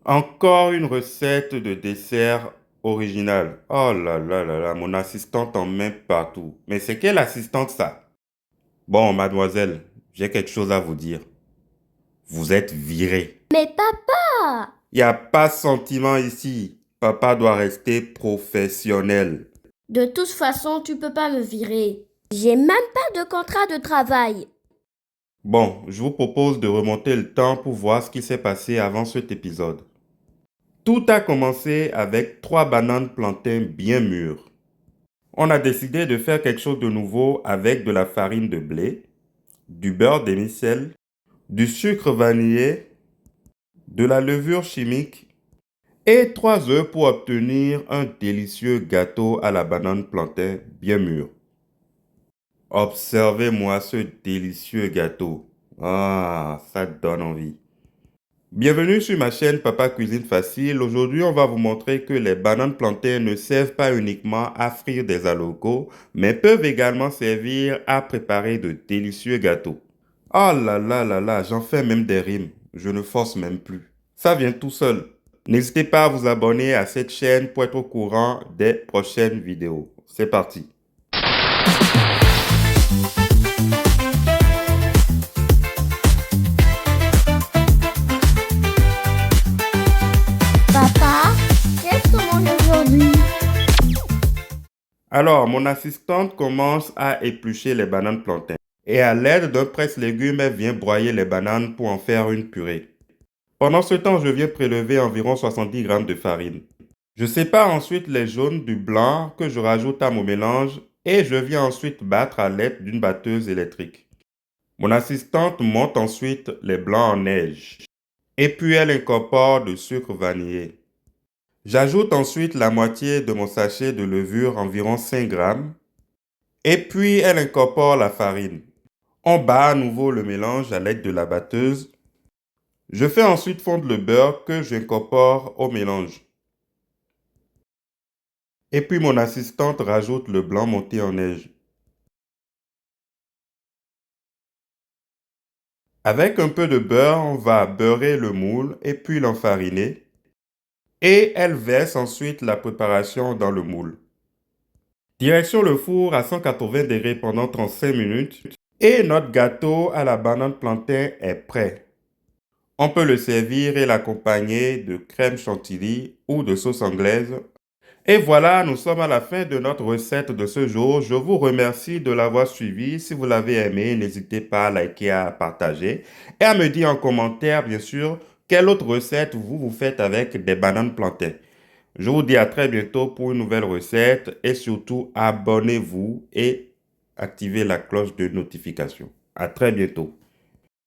Encore une recette de dessert originale. Oh là là là là, mon assistante en met partout. Mais c'est quelle assistante ça? Bon, mademoiselle, j'ai quelque chose à vous dire. Vous êtes virée. Mais papa, Il n'y a pas de sentiment ici. Papa doit rester professionnel. de toute façon, tu peux pas me virer. J'ai même pas de contrat de travail. Bon, je vous propose de remonter le temps pour voir ce qui s'est passé avant cet épisode. Tout a commencé avec 3 bananes plantains bien mûres. On a décidé de faire quelque chose de nouveau avec de la farine de blé, du beurre demi-sel, du sucre vanillé, de la levure chimique et 3 œufs pour obtenir un délicieux gâteau à la banane plantain bien mûr. Observez-moi ce délicieux gâteau. Ah, ça donne envie. Bienvenue sur ma chaîne Papa Cuisine Facile. Aujourd'hui, on va vous montrer que les bananes plantains ne servent pas uniquement à frire des alocos, mais peuvent également servir à préparer de délicieux gâteaux. Oh là là là là, j'en fais même des rimes. Je ne force même plus. Ça vient tout seul. N'hésitez pas à vous abonner à cette chaîne pour être au courant des prochaines vidéos. C'est parti. Papa, qu'est-ce qu'on mange aujourd'hui? Alors, mon assistante commence à éplucher les bananes plantains. Et à l'aide d'un presse-légumes, elle vient broyer les bananes pour en faire une purée. Pendant ce temps, je viens prélever environ 70 grammes de farine. Je sépare ensuite les jaunes du blanc que je rajoute à mon mélange et je viens ensuite battre à l'aide d'une batteuse électrique. Mon assistante monte ensuite les blancs en neige et puis elle incorpore du sucre vanillé. J'ajoute ensuite la moitié de mon sachet de levure, environ 5 grammes, et puis elle incorpore la farine. On bat à nouveau le mélange à l'aide de la batteuse. Je fais ensuite fondre le beurre que j'incorpore au mélange. Et puis mon assistante rajoute le blanc monté en neige. Avec un peu de beurre, on va beurrer le moule et puis l'enfariner. Et elle verse ensuite la préparation dans le moule. Direction le four à 180 degrés pendant 35 minutes. Et notre gâteau à la banane plantain est prêt. On peut le servir et l'accompagner de crème chantilly ou de sauce anglaise. Et voilà, nous sommes à la fin de notre recette de ce jour. Je vous remercie de l'avoir suivi. Si vous l'avez aimé, n'hésitez pas à liker, à partager et à me dire en commentaire, bien sûr, quelle autre recette vous faites avec des bananes plantains. Je vous dis à très bientôt pour une nouvelle recette et surtout abonnez-vous et activez la cloche de notification. À très bientôt.